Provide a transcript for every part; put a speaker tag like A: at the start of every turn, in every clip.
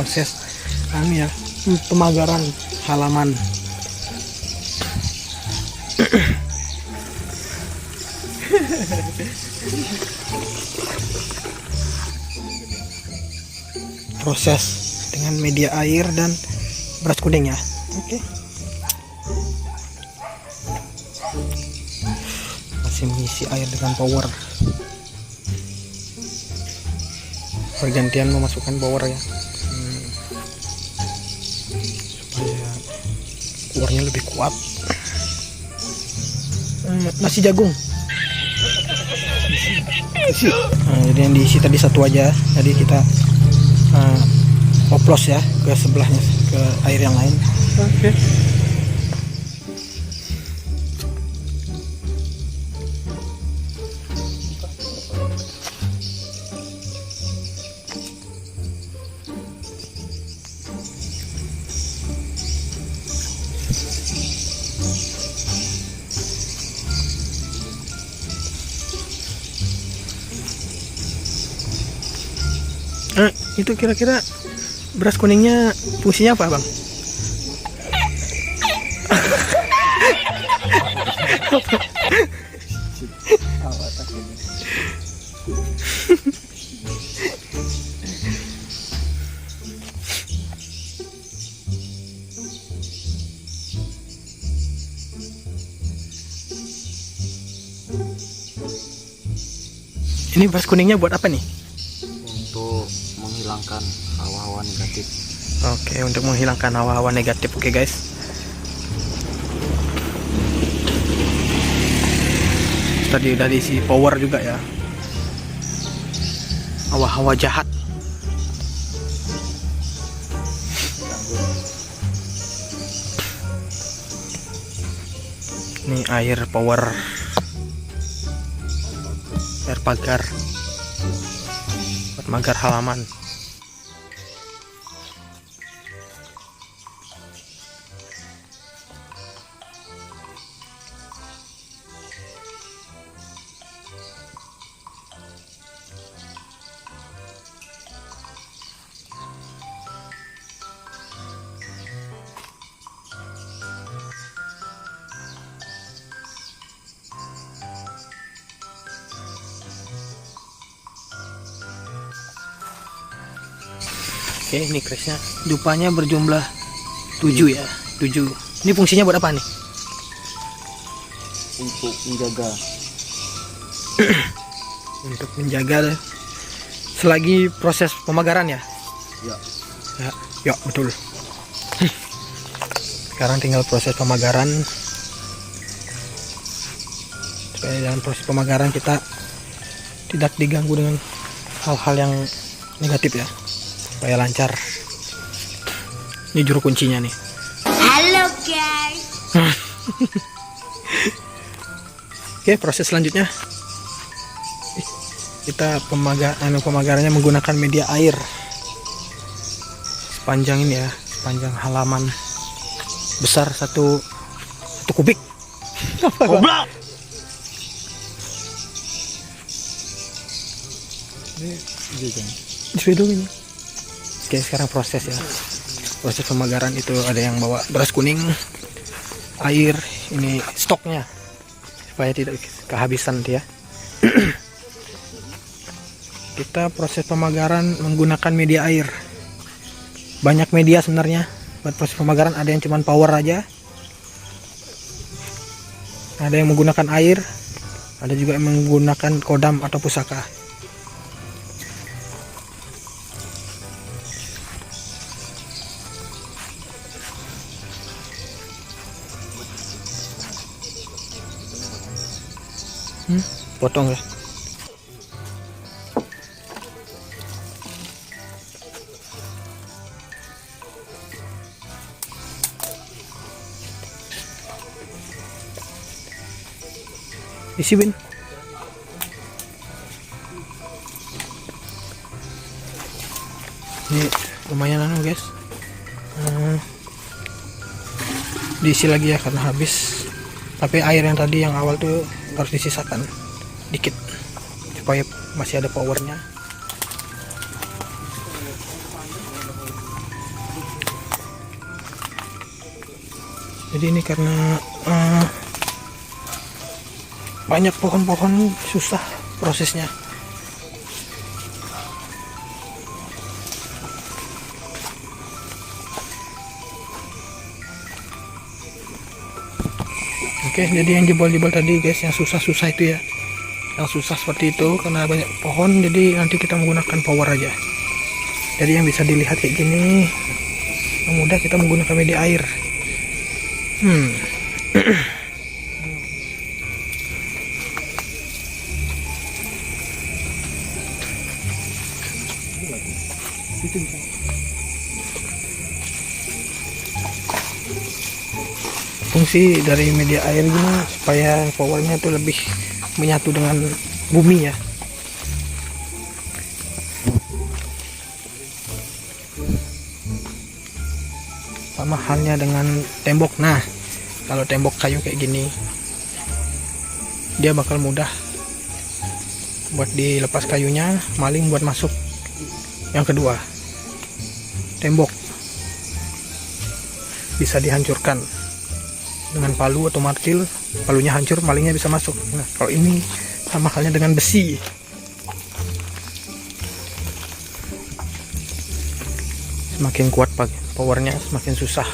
A: proses ya pemagaran halaman. Proses dengan media air dan beras kuning ya. Oke. Masih mengisi air dengan power. Pergantian memasukkan power ya. Supaya powernya lebih kuat. Nasi jagung. Jadi yang diisi tadi satu aja. Jadi kita oplos ya ke sebelahnya, ke air yang lain. Oke. Itu kira-kira beras kuningnya fungsinya apa, Bang? Ini beras kuningnya buat apa nih?
B: Untuk menghilangkan hawa-hawa negatif.
A: Oke, untuk menghilangkan hawa-hawa negatif. Oke, guys. Tadi udah diisi power juga ya. Hawa-hawa jahat. Ini air power. Air pagar. Buat magar halaman. Oke, ini krisnya dupanya berjumlah 7 ya. 7. Ini fungsinya buat apa nih?
B: Untuk menjaga.
A: Untuk menjaga selagi proses pemagaran ya.
B: Ya.
A: Ya, betul. Sekarang tinggal proses pemagaran. Supaya dalam proses pemagaran kita tidak diganggu dengan hal-hal yang negatif ya. Supaya lancar. Ini juru kuncinya nih.
C: Halo guys.
A: Oke, proses selanjutnya kita pemagarannya menggunakan media air sepanjang ini ya, sepanjang halaman besar satu kubik.
B: Goblok.
A: Ini. Oke, sekarang proses ya. Proses pemagaran itu ada yang bawa beras kuning, air, ini stoknya supaya tidak kehabisan dia. Kita proses pemagaran menggunakan media air. Banyak media sebenarnya buat proses pemagaran, ada yang cuman power aja. Ada yang menggunakan air, ada juga yang menggunakan kodam atau pusaka. Potong ya. Isi bin. Ini lumayan guys. Diisi lagi ya karena habis. Tapi air yang tadi yang awal tuh harus disisakan dikit supaya masih ada powernya. Jadi ini karena banyak pohon-pohon, susah prosesnya. Oke, jadi yang jebol-jebol tadi guys, yang susah-susah itu ya, yang susah seperti itu karena banyak pohon, jadi nanti kita menggunakan power aja. Jadi yang bisa dilihat kayak gini, yang mudah kita menggunakan media air. Fungsi dari media air gini supaya powernya itu lebih menyatu dengan bumi ya. Sama halnya dengan tembok. Nah, kalau tembok kayu kayak gini, dia bakal mudah buat dilepas kayunya, maling buat masuk. Yang kedua, tembok bisa dihancurkan dengan palu atau martil, palunya hancur, malingnya bisa masuk. Nah, kalau ini sama halnya dengan besi. Semakin kuat powernya, semakin susah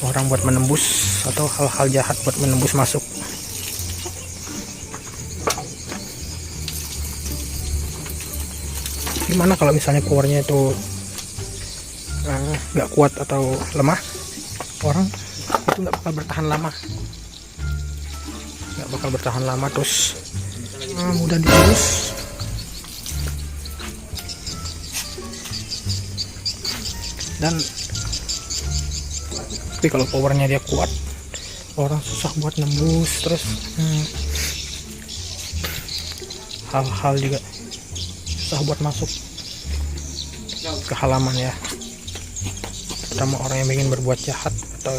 A: orang buat menembus atau hal-hal jahat buat menembus masuk. Gimana kalau misalnya powernya itu nggak kuat atau lemah, orang itu nggak bakal bertahan lama, terus mudah ditembus. Dan tapi kalau powernya dia kuat, orang susah buat nembus, terus hal-hal juga susah buat masuk ke halaman ya, terutama orang yang ingin berbuat jahat atau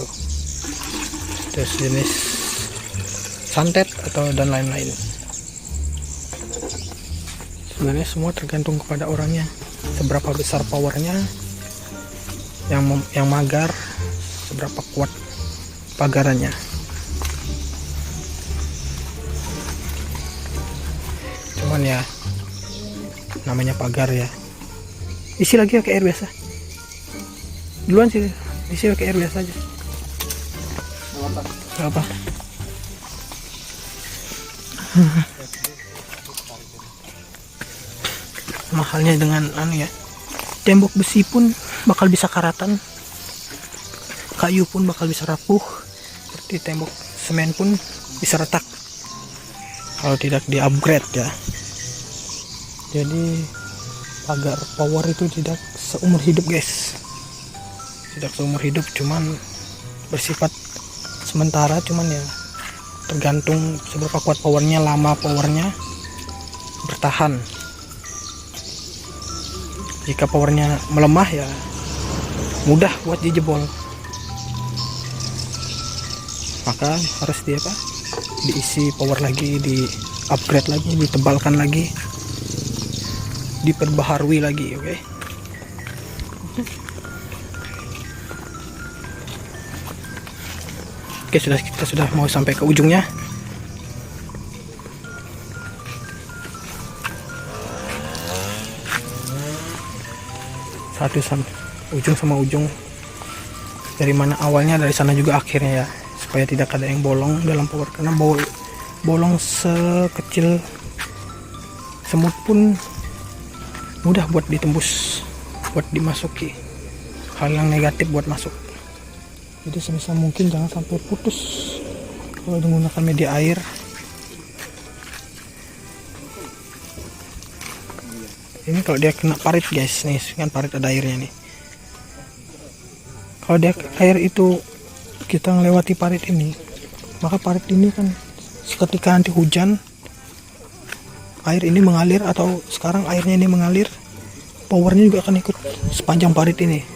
A: terus jenis santet atau dan lain-lain. Sebenarnya semua tergantung kepada orangnya, seberapa besar powernya, yang magar seberapa kuat pagarannya. Cuman ya namanya pagar ya, isi lagi pakai air biasa duluan sih, isi pakai air biasa aja, nggak apa. Mahalnya dengan ya, tembok besi pun bakal bisa karatan, kayu pun bakal bisa rapuh, seperti tembok semen pun bisa retak kalau tidak di upgrade ya. Jadi pagar power itu tidak seumur hidup guys, tidak seumur hidup, cuman bersifat sementara, cuman ya tergantung seberapa kuat powernya, lama powernya bertahan. Jika powernya melemah ya mudah buat dijebol, maka harus diisi power lagi, di upgrade lagi, ditebalkan lagi, diperbaharui lagi. Oke, kita sudah mau sampai ke ujungnya. Satu ujung sama ujung, dari mana awalnya dari sana juga akhirnya ya, supaya tidak ada yang bolong dalam power, karena bolong sekecil semut pun mudah buat ditembus, buat dimasuki, hal yang negatif buat masuk. Jadi sebisa mungkin jangan sampai putus kalau menggunakan media air. Ini kalau dia kena parit guys, nih kan parit ada airnya nih. Kalau dia air itu kita melewati parit ini, maka parit ini kan seketika nanti hujan, air ini mengalir, atau sekarang airnya ini mengalir, powernya juga akan ikut sepanjang parit ini.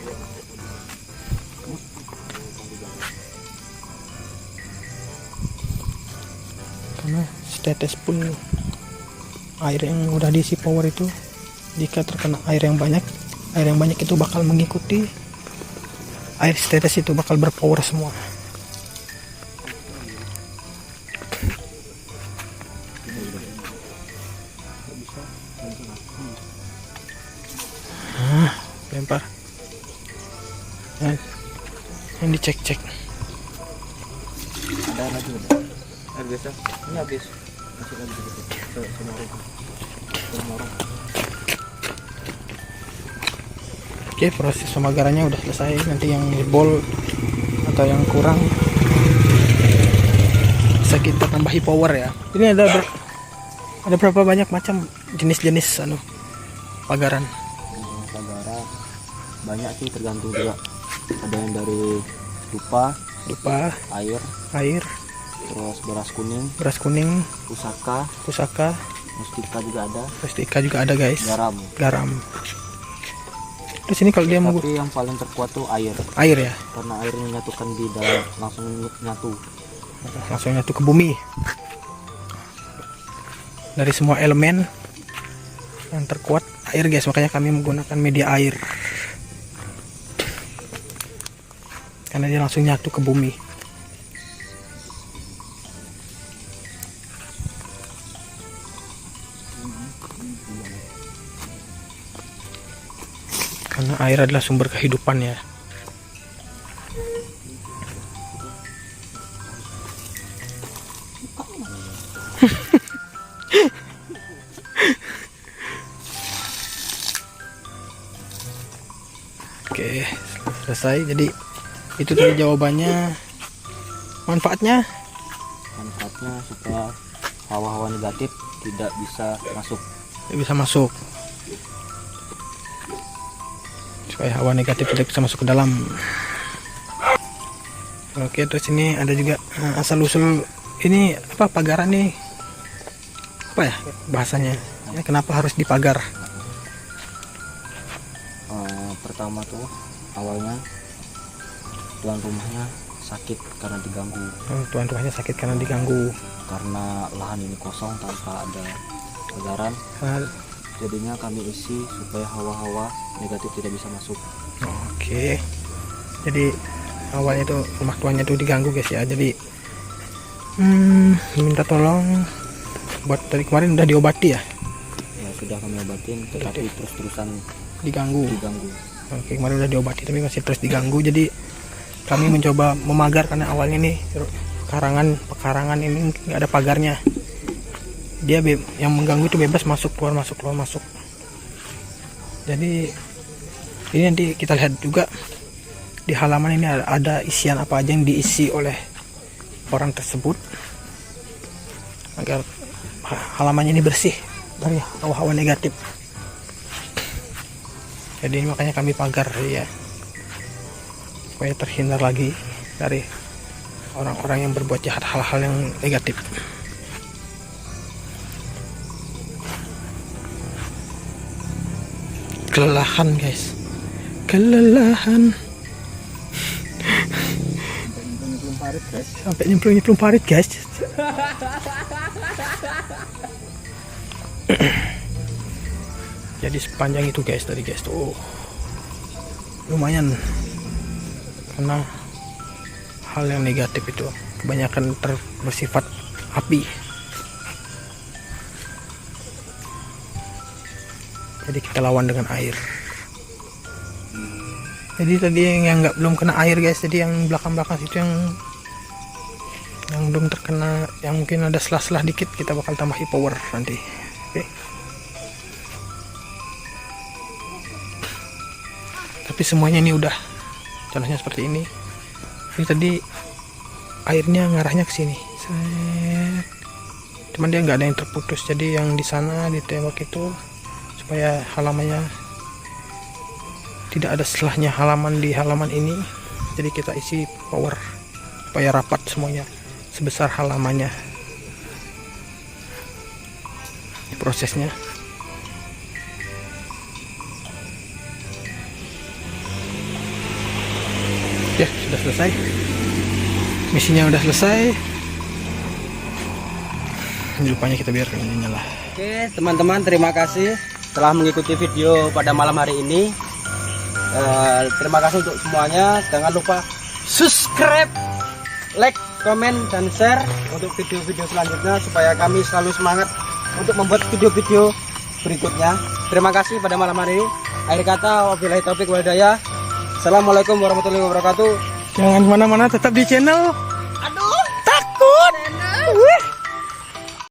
A: Karena setetes pun air yang udah diisi power itu, jika terkena air yang banyak itu bakal mengikuti air setetes itu, bakal berpower semua. lempar. Yang dicek-cek.
B: Ada lagi udah. Air biasa. Ini habis. Masih lagi sedikit. Semorong.
A: Oke, proses pemagarannya udah selesai. Nanti yang jebol atau yang kurang bisa kita tambahi power ya. Ini ada berapa banyak macam jenis-jenis pagaran?
B: Pagaran banyak sih, tergantung juga. Ada yang dari dupa, air, terus beras kuning, pusaka, mustika juga ada guys. Garam. Terus ini kalau dia mau, tapi yang paling terkuat tuh air
A: ya,
B: karena airnya menyatukan di dalam, langsung nyatu
A: ke bumi. Dari semua elemen yang terkuat air guys, makanya kami menggunakan media air karena dia langsung nyatu ke bumi. Karena air adalah sumber kehidupan ya. Oke, selesai. Jadi itu tadi jawabannya. Manfaatnya
B: supaya hawa-hawa negatif tidak bisa masuk.
A: Supaya hawa negatif tidak bisa masuk ke dalam. Oke, terus ini ada juga asal usul ini apa, pagaran nih, apa ya bahasanya ya, kenapa harus dipagar?
B: Pertama tuh awalnya tuan rumahnya sakit karena diganggu. Karena lahan ini kosong tanpa ada pagaran, jadinya kami isi supaya hawa-hawa negatif tidak bisa masuk.
A: Oke, jadi awalnya tuh rumah tuannya tuh diganggu guys ya. Jadi minta tolong buat dari kemarin udah diobati ya.
B: Ya sudah kami obatin, tetapi terus-terusan
A: diganggu. Oke, kemarin udah diobati tapi masih terus diganggu. Jadi kami mencoba memagar karena awalnya nih pekarangan ini nggak ada pagarnya. Dia yang mengganggu itu bebas masuk keluar. Jadi ini nanti kita lihat juga di halaman ini ada isian apa aja yang diisi oleh orang tersebut agar halamannya ini bersih dari hawa-hawa negatif. Jadi makanya kami pagar ya, supaya terhindar lagi dari orang-orang yang berbuat jahat, hal-hal yang negatif. Kelelahan guys, sampai nyemplung parit guys. Jadi sepanjang itu guys tadi guys tuh lumayan, karena hal yang negatif itu kebanyakan bersifat api. Jadi kita lawan dengan air. Jadi tadi yang belum kena air guys, jadi yang belakang situ yang belum terkena, yang mungkin ada selah-selah dikit, kita bakal tambahi power nanti. Oke. Tapi semuanya ini udah contohnya seperti ini. Ini tadi airnya ngarahnya ke sini. Cuman dia nggak ada yang terputus, jadi yang di sana ditembak itu supaya halamannya tidak ada selahnya halaman di halaman ini. Jadi kita isi power supaya rapat semuanya sebesar halamannya. Prosesnya ya sudah selesai, misinya udah selesai. Ini lupanya kita biarkan ini nyala.
D: Oke teman-teman, terima kasih telah mengikuti video pada malam hari ini. Terima kasih untuk semuanya. Jangan lupa subscribe, like, komen, dan share untuk video-video selanjutnya supaya kami selalu semangat untuk membuat video-video berikutnya. Terima kasih pada malam hari ini. Akhir kata, wabillahi taufik wal hidayah. Assalamualaikum warahmatullahi wabarakatuh.
A: Jangan kemana-mana, tetap di channel